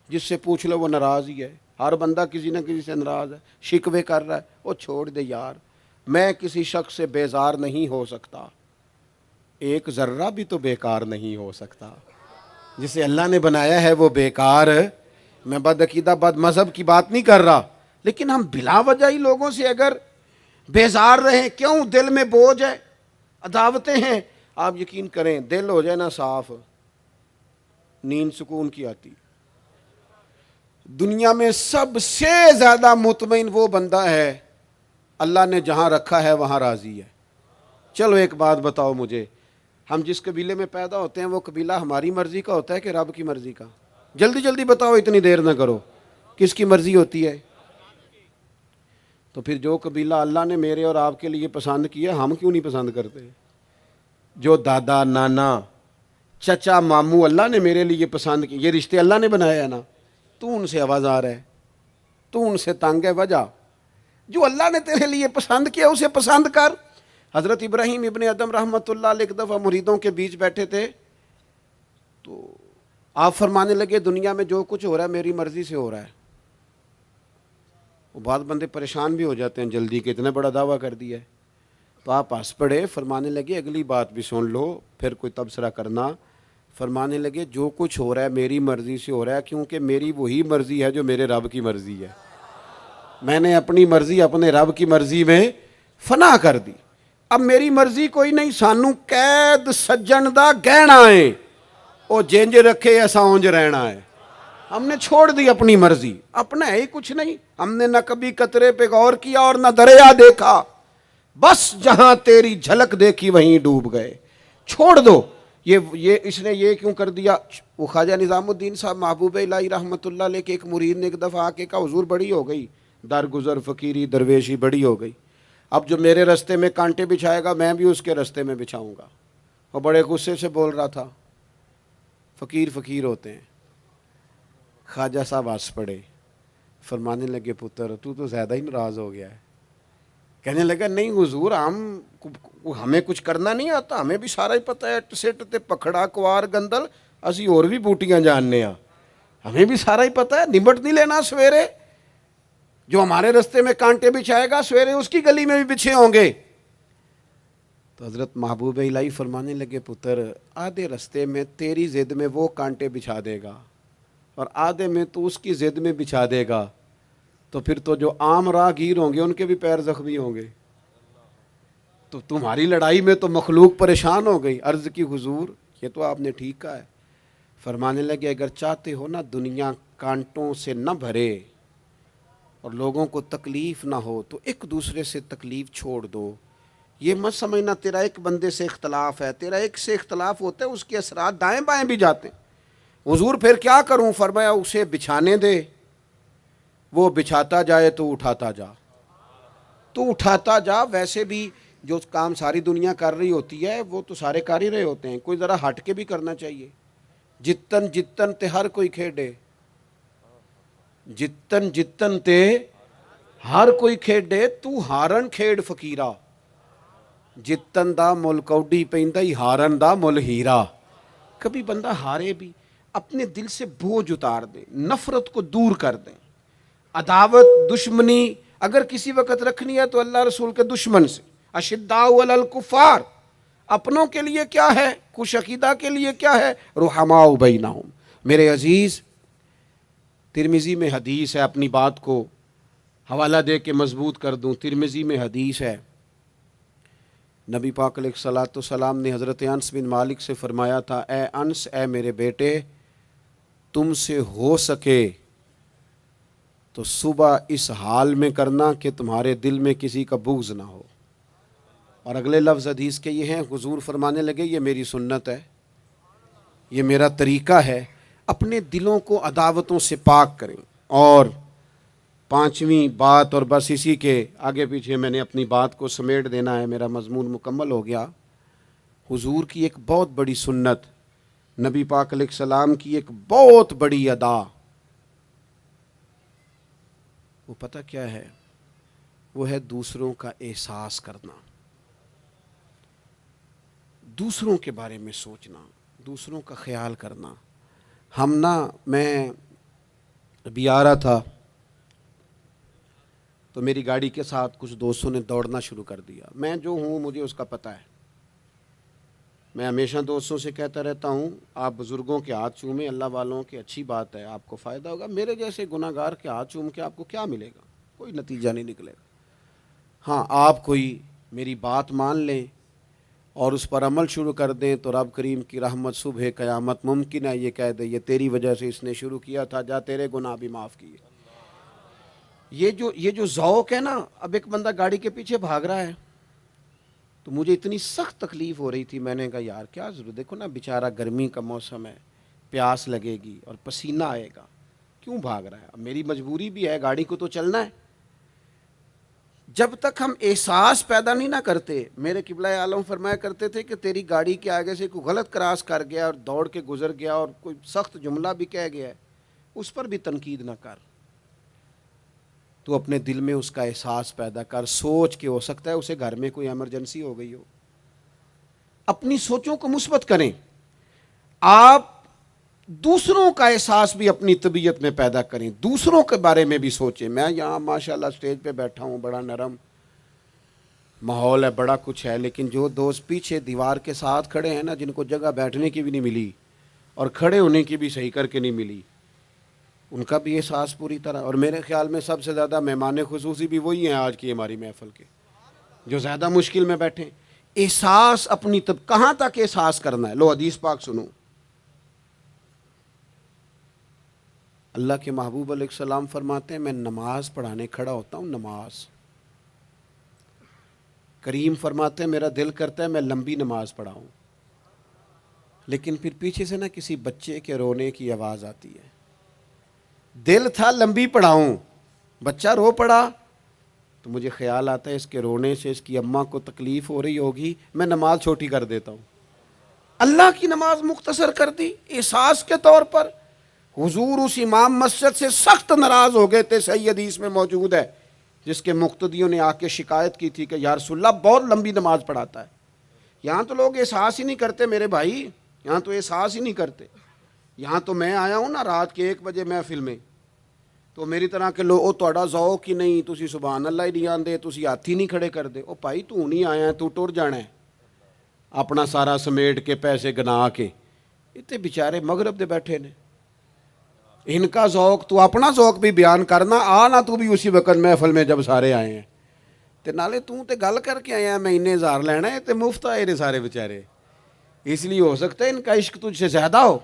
جس سے پوچھ لو وہ ناراض ہی ہے. ہر بندہ کسی نہ کسی سے ناراض ہے, شکوے کر رہا ہے. وہ چھوڑ دے یار, میں کسی شخص سے بیزار نہیں ہو سکتا, ایک ذرہ بھی تو بیکار نہیں ہو سکتا. جسے اللہ نے بنایا ہے وہ بیکار. میں بدعقیدہ بد مذہب کی بات نہیں کر رہا, لیکن ہم بلا وجہ ہی لوگوں سے اگر بیزار رہیں, کیوں؟ دل میں بوجھ ہے, عداوتیں ہیں. آپ یقین کریں, دل ہو جائے نا صاف, نیند سکون کی آتی. دنیا میں سب سے زیادہ مطمئن وہ بندہ ہے اللہ نے جہاں رکھا ہے وہاں راضی ہے. چلو ایک بات بتاؤ مجھے, ہم جس قبیلے میں پیدا ہوتے ہیں وہ قبیلہ ہماری مرضی کا ہوتا ہے کہ رب کی مرضی کا؟ جلدی جلدی بتاؤ, اتنی دیر نہ کرو. کس کی مرضی ہوتی ہے؟ تو پھر جو قبیلہ اللہ نے میرے اور آپ کے لیے پسند کیا, ہم کیوں نہیں پسند کرتے؟ جو دادا نانا چچا ماموں اللہ نے میرے لیے پسند کیے, یہ رشتے اللہ نے بنایا ہے نا. تو ان سے آوازار ہے, تو ان سے تنگ ہے. وجہ جو اللہ نے تیرے لیے پسند کیا اسے پسند کر. حضرت ابراہیم ابن ادم رحمۃ اللہ علیہ ایک دفعہ مریدوں کے بیچ بیٹھے تھے, تو آپ فرمانے لگے دنیا میں جو کچھ ہو رہا ہے میری مرضی سے ہو رہا ہے. وہ بعض بندے پریشان بھی ہو جاتے ہیں جلدی کہ اتنا بڑا دعویٰ کر دیا ہے. تو آپ ہنس پڑے, فرمانے لگے اگلی بات بھی سن لو پھر کوئی تبصرہ کرنا. فرمانے لگے جو کچھ ہو رہا ہے میری مرضی سے ہو رہا ہے, کیونکہ میری وہی مرضی ہے جو میرے رب کی مرضی ہے. میں نے اپنی مرضی اپنے رب کی مرضی میں فنا کر دی. اب میری مرضی کوئی نہیں, سانو قید سجن دا گہنا ہے, او جنج رکھے ایسا اونج رہنا ہے. ہم نے چھوڑ دی اپنی مرضی, اپنا ہے ہی کچھ نہیں. ہم نے نہ کبھی قطرے پہ غور کیا اور نہ دریا دیکھا, بس جہاں تیری جھلک دیکھی وہیں ڈوب گئے. چھوڑ دو. یہ اس نے یہ کیوں کر دیا؟ وہ خواجہ نظام الدین صاحب محبوب الہی رحمۃ اللہ علیہ کے ایک مرید نے ایک دفعہ آ کے کہا حضور بڑی ہو گئی, درگزر فقیری درویشی بڑی ہو گئی, اب جو میرے رستے میں کانٹے بچھائے گا میں بھی اس کے رستے میں بچھاؤں گا. اور بڑے غصے سے بول رہا تھا. فقیر فقیر ہوتے ہیں. خواجہ صاحب ہنس پڑے, فرمانے لگے پتر تو زیادہ ہی ناراض ہو گیا ہے. کہنے لگا نہیں حضور, ہمیں کچھ کرنا نہیں آتا, ہمیں بھی سارا ہی پتہ ہے. سٹ تے پکھڑا کوار گندل اسی اور بھی بوٹیاں جاننے ہاں, ہمیں بھی سارا ہی پتہ ہے. نمٹ نہیں لینا سویرے, جو ہمارے رستے میں کانٹے بچھائے گا سویرے اس کی گلی میں بھی بچھے ہوں گے. تو حضرت محبوب الہی فرمانے لگے پتر آدھے رستے میں تیری ضد میں وہ کانٹے بچھا دے گا اور آدھے میں تو اس کی ضد میں بچھا دے گا, تو پھر تو جو عام راہ گیر ہوں گے ان کے بھی پیر زخمی ہوں گے. تو تمہاری لڑائی میں تو مخلوق پریشان ہو گئی. عرض کی حضور یہ تو آپ نے ٹھیک کہا ہے. فرمانے لگے اگر چاہتے ہو نا دنیا کانٹوں سے نہ بھرے اور لوگوں کو تکلیف نہ ہو تو ایک دوسرے سے تکلیف چھوڑ دو. یہ مت سمجھنا تیرا ایک بندے سے اختلاف ہے، تیرا ایک سے اختلاف ہوتا ہے اس کے اثرات دائیں بائیں بھی جاتے ہیں. حضور پھر کیا کروں؟ فرمایا اسے بچھانے دے، وہ بچھاتا جائے تو اٹھاتا جا، تو اٹھاتا جا. ویسے بھی جو کام ساری دنیا کر رہی ہوتی ہے وہ تو سارے کر ہی رہے ہوتے ہیں، کوئی ذرا ہٹ کے بھی کرنا چاہیے. جتن جتن تے ہر کوئی کھیڈے، جتن جتن تے ہر کوئی کھیڈے، تو ہارن کھیڈ فقیرا، جتن دا مل کوڈی پیندا ہی ہارن دا مل ہیرا. کبھی بندہ ہارے بھی اپنے دل سے بوجھ اتار دے، نفرت کو دور کر دیں. عداوت دشمنی اگر کسی وقت رکھنی ہے تو اللہ رسول کے دشمن سے. اشداء علی الکفار، اپنوں کے لیے کیا ہے، خوش عقیدہ کے لیے کیا ہے، رحماء بینہم. میرے عزیز، ترمذی میں حدیث ہے، اپنی بات کو حوالہ دے کے مضبوط کر دوں. ترمذی میں حدیث ہے، نبی پاک علیہ الصلوۃ والسلام نے حضرت انس بن مالک سے فرمایا تھا، اے انس، اے میرے بیٹے، تم سے ہو سکے تو صبح اس حال میں کرنا کہ تمہارے دل میں کسی کا بغض نہ ہو. اور اگلے لفظ حدیث کے یہ ہیں، حضور فرمانے لگے یہ میری سنت ہے، یہ میرا طریقہ ہے، اپنے دلوں کو عداوتوں سے پاک کریں. اور پانچویں بات، اور بس اسی کے آگے پیچھے میں نے اپنی بات کو سمیٹ دینا ہے، میرا مضمون مکمل ہو گیا. حضور کی ایک بہت بڑی سنت، نبی پاک علیہ السلام کی ایک بہت بڑی ادا، وہ پتہ کیا ہے؟ وہ ہے دوسروں کا احساس کرنا، دوسروں کے بارے میں سوچنا، دوسروں کا خیال کرنا. میں ابھی آ رہا تھا تو میری گاڑی کے ساتھ کچھ دوستوں نے دوڑنا شروع کر دیا. میں جو ہوں مجھے اس کا پتہ ہے، میں ہمیشہ دوستوں سے کہتا رہتا ہوں آپ بزرگوں کے ہاتھ چومیں، اللہ والوں کے، اچھی بات ہے، آپ کو فائدہ ہوگا. میرے جیسے گناہ گار کے ہاتھ چوم کے آپ کو کیا ملے گا؟ کوئی نتیجہ نہیں نکلے گا. ہاں، آپ کوئی میری بات مان لیں اور اس پر عمل شروع کر دیں تو رب کریم کی رحمت صبح قیامت ممکن ہے یہ کہہ دے یہ تیری وجہ سے اس نے شروع کیا تھا، جا تیرے گناہ بھی معاف کیے. یہ جو ذوق ہے نا، اب ایک بندہ گاڑی کے پیچھے بھاگ رہا ہے تو مجھے اتنی سخت تکلیف ہو رہی تھی. میں نے کہا یار کیا ضرورت، دیکھو نا بیچارہ گرمی کا موسم ہے، پیاس لگے گی اور پسینہ آئے گا، کیوں بھاگ رہا ہے؟ اب میری مجبوری بھی ہے، گاڑی کو تو چلنا ہے. جب تک ہم احساس پیدا نہیں نہ کرتے، میرے قبلہ عالم فرمایا کرتے تھے کہ تیری گاڑی کے آگے سے کوئی غلط کراس کر گیا اور دوڑ کے گزر گیا اور کوئی سخت جملہ بھی کہہ گیا ہے، اس پر بھی تنقید نہ کر، تو اپنے دل میں اس کا احساس پیدا کر. سوچ کے ہو سکتا ہے اسے گھر میں کوئی ایمرجنسی ہو گئی ہو. اپنی سوچوں کو مثبت کریں. آپ دوسروں کا احساس بھی اپنی طبیعت میں پیدا کریں، دوسروں کے بارے میں بھی سوچیں. میں یہاں ماشاءاللہ اسٹیج پہ بیٹھا ہوں، بڑا نرم ماحول ہے، بڑا کچھ ہے، لیکن جو دوست پیچھے دیوار کے ساتھ کھڑے ہیں نا، جن کو جگہ بیٹھنے کی بھی نہیں ملی اور کھڑے ہونے کی بھی صحیح کر کے نہیں ملی، ان کا بھی احساس پوری طرح. اور میرے خیال میں سب سے زیادہ مہمان خصوصی بھی وہی ہیں آج کی ہماری محفل کے، جو زیادہ مشکل میں بیٹھے. احساس اپنی کہاں تک احساس کرنا ہے؟ لو حدیث پاک سنو. اللہ کے محبوب علیہ السلام فرماتے ہیں میں نماز پڑھانے کھڑا ہوتا ہوں، نماز، کریم فرماتے ہیں میرا دل کرتا ہے میں لمبی نماز پڑھاؤں، لیکن پھر پیچھے سے نا کسی بچے کے رونے کی آواز آتی ہے. دل تھا لمبی پڑھاؤں، بچہ رو پڑا تو مجھے خیال آتا ہے اس کے رونے سے اس کی اماں کو تکلیف ہو رہی ہوگی، میں نماز چھوٹی کر دیتا ہوں. اللہ کی نماز مختصر کر دی احساس کے طور پر. حضور اس امام مسجد سے سخت ناراض ہو گئے تھے، صحیح حدیث میں موجود ہے، جس کے مقتدیوں نے آ کے شکایت کی تھی کہ یا رسول اللہ بہت لمبی نماز پڑھاتا ہے. یہاں تو لوگ احساس ہی نہیں کرتے میرے بھائی، یہاں تو احساس ہی نہیں کرتے. یہاں تو میں آیا ہوں نا رات کے 1 بجے محفل میں، تو میری طرح کے لوگ تہاڈا ذوق ہی نہیں، تسی سبحان اللہ ہی نہیں آندے، تسی ہاتھ ہی نہیں کھڑے کر دے. او بھائی تو نہیں آیا ہے، تو ٹر جانا ہے اپنا سارا سمیٹ کے پیسے گنا کے. اتنے بیچارے مغرب دے بیٹھے نے، ان کا ذوق، تو اپنا ذوق بھی بیان کرنا، آنا تو بھی اسی وقت محفل میں جب سارے آئے ہیں تے نالے تو تے گل کر کے آیا میں انہیں ہزار لینا ہے تے مفت آئے نے سارے بیچارے. اس لیے ہو سکتا ہے ان کا عشق تجھ سے زیادہ ہو.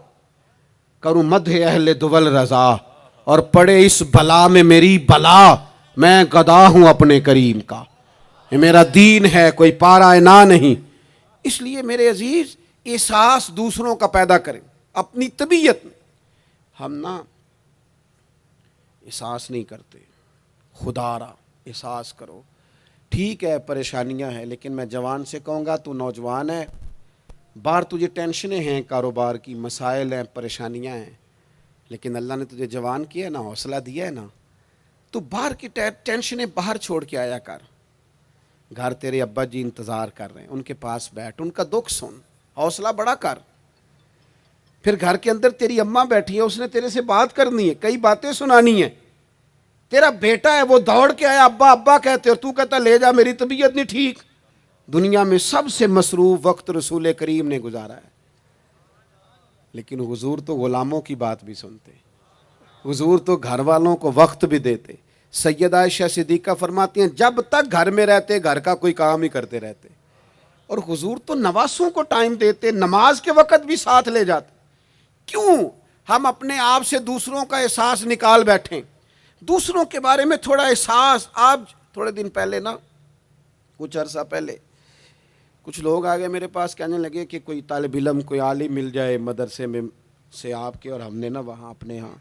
کروں مدح اہل دول رضا اور پڑے اس بلا میں میری بلا، میں گدا ہوں اپنے کریم کا، یہ میرا دین ہے کوئی پارا نہ نہیں۔ اس لیے میرے عزیز احساس دوسروں کا پیدا کریں اپنی طبیعت میں۔ ہم نا احساس نہیں کرتے، خدا را احساس کرو۔ ٹھیک ہے پریشانیاں ہیں، لیکن میں جوان سے کہوں گا تو نوجوان ہے، باہر تجھے ٹینشنیں ہیں، کاروبار کی مسائل ہیں، پریشانیاں ہیں، لیکن اللہ نے تجھے جوان کیا ہے نا، حوصلہ دیا ہے نا، تو باہر کی ٹینشنیں باہر چھوڑ کے آیا کر۔ گھر تیرے ابا جی انتظار کر رہے ہیں، ان کے پاس بیٹھ، ان کا دکھ سن، حوصلہ بڑا کر۔ پھر گھر کے اندر تیری اماں بیٹھی ہے، اس نے تیرے سے بات کرنی ہے، کئی باتیں سنانی ہیں۔ تیرا بیٹا ہے وہ دوڑ کے آیا، ابا ابا کہتے، اور تو کہتا لے جا میری طبیعت نہیں ٹھیک۔ دنیا میں سب سے مصروف وقت رسول کریم نے گزارا ہے، لیکن حضور تو غلاموں کی بات بھی سنتے، حضور تو گھر والوں کو وقت بھی دیتے۔ سیدہ عائشہ صدیقہ فرماتی ہیں جب تک گھر میں رہتے گھر کا کوئی کام ہی کرتے رہتے، اور حضور تو نواسوں کو ٹائم دیتے، نماز کے وقت بھی ساتھ لے جاتے۔ کیوں ہم اپنے آپ سے دوسروں کا احساس نکال بیٹھیں، دوسروں کے بارے میں تھوڑا احساس۔ آپ تھوڑے دن پہلے نا، کچھ عرصہ پہلے کچھ لوگ آگے میرے پاس کہنے لگے کہ کوئی طالب علم کوئی عالم مل جائے مدرسے میں سے آپ کے، اور ہم نے نا وہاں اپنے ہاں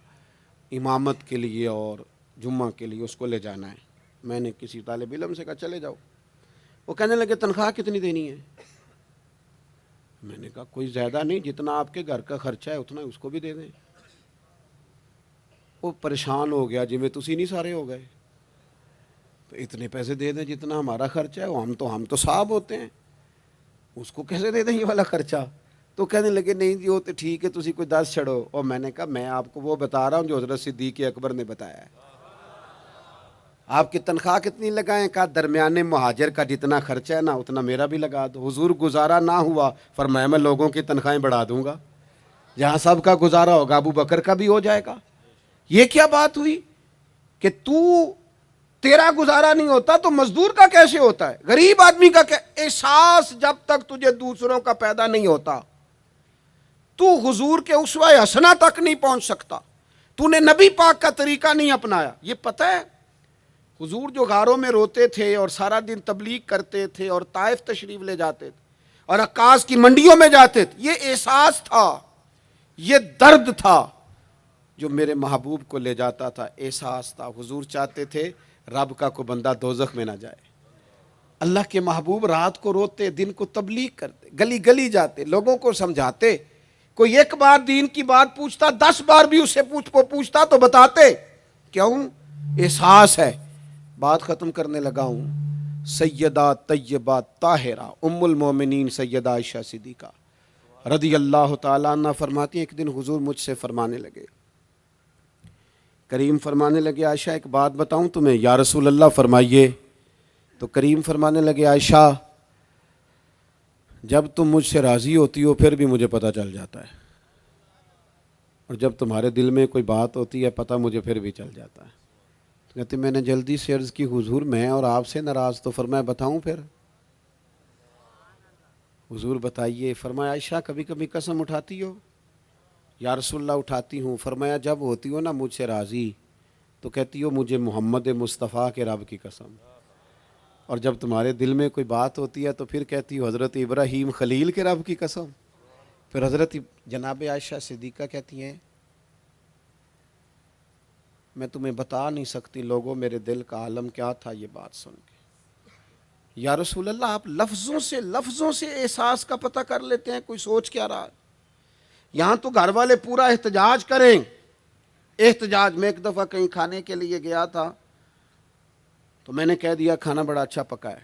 امامت کے لیے اور جمعہ کے لیے اس کو لے جانا ہے۔ میں نے کسی طالب علم سے کہا چلے جاؤ۔ وہ کہنے لگے تنخواہ کتنی دینی ہے؟ میں نے کہا کوئی زیادہ نہیں، جتنا آپ کے گھر کا خرچہ ہے اتنا اس کو بھی دے دیں۔ وہ پریشان ہو گیا، جی میں تسی نہیں سارے ہو گئے، تو اتنے پیسے دے دیں جتنا ہمارا خرچہ ہے، ہم تو صاحب ہوتے ہیں، اس کو کیسے دے دیں یہ والا خرچہ؟ تو کہنے لگے نہیں جی وہ تو ٹھیک ہے، تسی کوئی 10 چھڑو۔ اور میں نے کہا میں آپ کو وہ بتا رہا ہوں جو حضرت صدیق اکبر نے بتایا ہے۔ آپ کی تنخواہ کتنی لگائیں؟ کہا درمیانے مہاجر کا جتنا خرچہ ہے نا اتنا میرا بھی لگا دو۔ حضور گزارا نہ ہوا، فرمایا میں لوگوں کی تنخواہیں بڑھا دوں گا، جہاں سب کا گزارا ہوگا ابو بکر کا بھی ہو جائے گا۔ یہ کیا بات ہوئی کہ تیرا گزارا نہیں ہوتا تو مزدور کا کیسے ہوتا ہے، غریب آدمی کا احساس جب تک تجھے دوسروں کا پیدا نہیں ہوتا تو حضور کے اسوہ حسنہ تک نہیں پہنچ سکتا، تو نے نبی پاک کا طریقہ نہیں اپنایا۔ یہ پتہ ہے حضور جو غاروں میں روتے تھے اور سارا دن تبلیغ کرتے تھے اور طائف تشریف لے جاتے تھے اور عکاظ کی منڈیوں میں جاتے تھے، یہ احساس تھا، یہ درد تھا جو میرے محبوب کو لے جاتا تھا، احساس تھا۔ حضور چاہتے تھے رب کا کوئی بندہ دوزخ میں نہ جائے۔ اللہ کے محبوب رات کو روتے، دن کو تبلیغ کرتے، گلی گلی جاتے، لوگوں کو سمجھاتے۔ کوئی ایک بار دین کی بات پوچھتا، 10 بار بھی اس سے پوچھتا تو بتاتے۔ کیوں؟ احساس ہے۔ بات ختم کرنے لگا ہوں۔ سیدہ طیبہ طاہرہ ام المومنین سیدہ عائشہ صدیقہ رضی اللہ تعالیٰ عنہ فرماتی ہیں ایک دن حضور مجھ سے فرمانے لگے، کریم فرمانے لگے عائشہ ایک بات بتاؤں تمہیں؟ یا رسول اللہ فرمائیے۔ تو کریم فرمانے لگے عائشہ جب تم مجھ سے راضی ہوتی ہو پھر بھی مجھے پتہ چل جاتا ہے، اور جب تمہارے دل میں کوئی بات ہوتی ہے پتہ مجھے پھر بھی چل جاتا ہے۔ کہتے میں نے جلدی سے عرض کی حضور میں اور آپ سے ناراض، تو فرمایا بتاؤں پھر؟ حضور بتائیے۔ فرمایا عائشہ کبھی کبھی قسم اٹھاتی ہو؟ یا رسول اللہ اٹھاتی ہوں۔ فرمایا جب ہوتی ہو نا مجھ سے راضی تو کہتی ہو مجھے محمد مصطفیٰ کے رب کی قسم، اور جب تمہارے دل میں کوئی بات ہوتی ہے تو پھر کہتی ہو حضرت ابراہیم خلیل کے رب کی قسم۔ پھر حضرت جناب عائشہ صدیقہ کہتی ہیں میں تمہیں بتا نہیں سکتی لوگوں میرے دل کا عالم کیا تھا یہ بات سن کے۔ یا رسول اللہ آپ لفظوں سے احساس کا پتہ کر لیتے ہیں، کوئی سوچ کیا رہا؟ یہاں تو گھر والے پورا احتجاج کریں، احتجاج۔ میں ایک دفعہ کہیں کھانے کے لیے گیا تھا تو میں نے کہہ دیا کھانا بڑا اچھا پکا ہے۔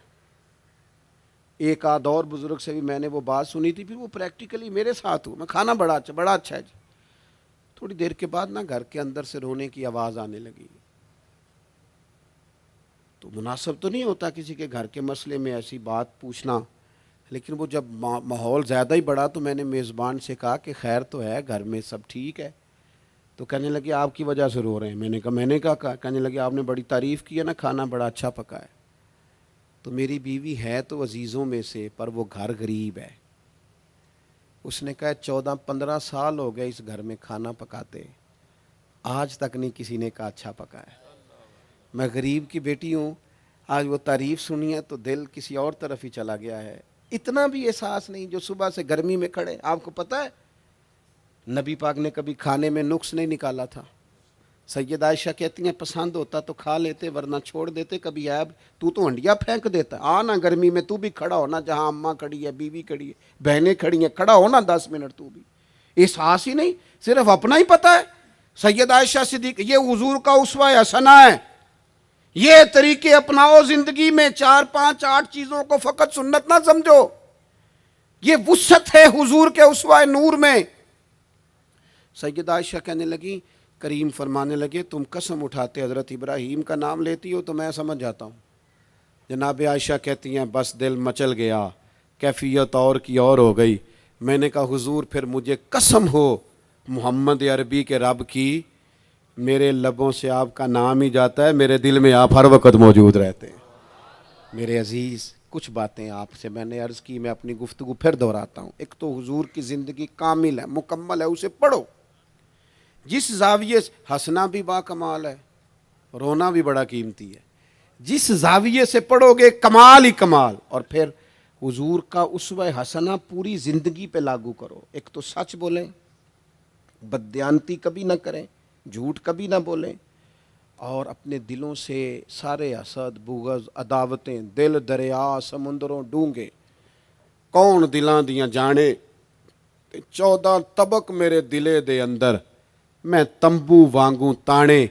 ایک آدھ اور بزرگ سے بھی میں نے وہ بات سنی تھی، پھر وہ پریکٹیکلی میرے ساتھ ہوا، میں کھانا بڑا اچھا ہے جی۔ تھوڑی دیر کے بعد نا گھر کے اندر سے رونے کی آواز آنے لگی۔ تو مناسب تو نہیں ہوتا کسی کے گھر کے مسئلے میں ایسی بات پوچھنا، لیکن وہ جب ماحول زیادہ ہی بڑا تو میں نے میزبان سے کہا کہ خیر تو ہے گھر میں سب ٹھیک ہے؟ تو کہنے لگے آپ کی وجہ سے رو رہے ہیں۔ میں نے کہا کہنے لگے آپ نے بڑی تعریف کی ہے نا، کھانا بڑا اچھا پکا ہے۔ تو میری بیوی ہے تو عزیزوں میں سے، پر وہ گھر غریب ہے، اس نے کہا 14-15 سال ہو گئے اس گھر میں کھانا پکاتے، آج تک نہیں کسی نے کہا اچھا پکا ہے۔ میں غریب کی بیٹی ہوں، آج وہ تعریف سنی ہے تو دل کسی اور طرف ہی چلا گیا ہے۔ اتنا بھی احساس نہیں جو صبح سے گرمی میں کھڑے۔ آپ کو پتہ ہے نبی پاک نے کبھی کھانے میں نقص نہیں نکالا تھا۔ سید عائشہ کہتی ہیں پسند ہوتا تو کھا لیتے ورنہ چھوڑ دیتے، کبھی عیب تو ہنڈیا پھینک دیتا، آ نا گرمی میں تو بھی کھڑا ہونا، جہاں اماں کھڑی ہے، بیوی کھڑی ہے، بہنیں کھڑی ہیں، کھڑا ہونا 10 منٹ تو بھی۔ احساس ہی نہیں، صرف اپنا ہی پتہ ہے۔ سید عائشہ صدیق، یہ حضور کا اسوہ حسنہ ہے، یہ طریقے اپناؤ زندگی میں، 4 5 8 چیزوں کو فقط سنت نہ سمجھو، یہ وسعت ہے حضور کے اسوہ نور میں۔ سید عائشہ کہنے لگی، کریم فرمانے لگے تم قسم اٹھاتے حضرت ابراہیم کا نام لیتی ہو تو میں سمجھ جاتا ہوں۔ جناب عائشہ کہتی ہیں بس دل مچل گیا، کیفیت اور کی اور ہو گئی۔ میں نے کہا حضور پھر مجھے قسم ہو محمد عربی کے رب کی، میرے لبوں سے آپ کا نام ہی جاتا ہے، میرے دل میں آپ ہر وقت موجود رہتے ہیں۔ میرے عزیز کچھ باتیں آپ سے میں نے عرض کی، میں اپنی گفتگو پھر دہراتا ہوں۔ ایک تو حضور کی زندگی کامل ہے، مکمل ہے، اسے پڑھو۔ جس زاویے سے ہنسنا بھی با کمال ہے، رونا بھی بڑا قیمتی ہے، جس زاویے سے پڑھو گے کمال ہی کمال۔ اور پھر حضور کا اسوہ حسنہ پوری زندگی پہ لاگو کرو۔ ایک تو سچ بولیں، بددیانتی کبھی نہ کریں، جھوٹ کبھی نہ بولیں، اور اپنے دلوں سے سارے حسد بغض عداوتیں، دل دریا سمندروں ڈونگے، کون دلاں دیاں جانے، 14 طبق میرے دلے دے اندر، میں تمبو وانگوں تانے،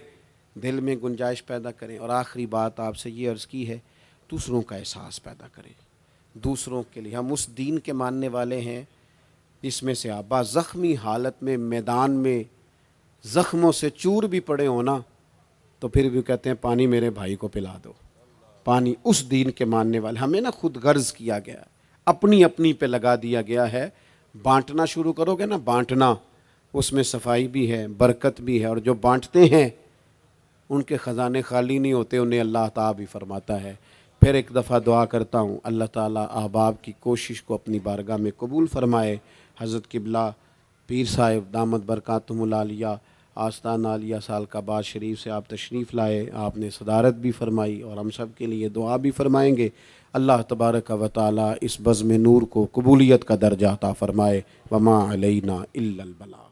دل میں گنجائش پیدا کریں۔ اور آخری بات آپ سے یہ عرض کی ہے، دوسروں کا احساس پیدا کریں، دوسروں کے لیے۔ ہم اس دین کے ماننے والے ہیں جس میں سے آبا زخمی حالت میں میدان میں زخموں سے چور بھی پڑے ہونا تو پھر بھی کہتے ہیں پانی میرے بھائی کو پلا دو۔ پانی اس دین کے ماننے والے، ہمیں نا خود غرض کیا گیا، اپنی اپنی پہ لگا دیا گیا ہے۔ بانٹنا شروع کرو گے نا، بانٹنا، اس میں صفائی بھی ہے، برکت بھی ہے، اور جو بانٹتے ہیں ان کے خزانے خالی نہیں ہوتے، انہیں اللہ تعالیٰ بھی فرماتا ہے۔ پھر ایک دفعہ دعا کرتا ہوں اللہ تعالیٰ احباب کی کوشش کو اپنی بارگاہ میں قبول فرمائے۔ حضرت قبلہ پیر صاحب دامت برکاتہم العالیہ آستان عالیہ سالکاباد شریف سے آپ تشریف لائے، آپ نے صدارت بھی فرمائی اور ہم سب کے لیے دعا بھی فرمائیں گے۔ اللہ تبارک و تعالیٰ اس بزم نور کو قبولیت کا درجہ عطا فرمائے۔ وما علینا الا البلاغ۔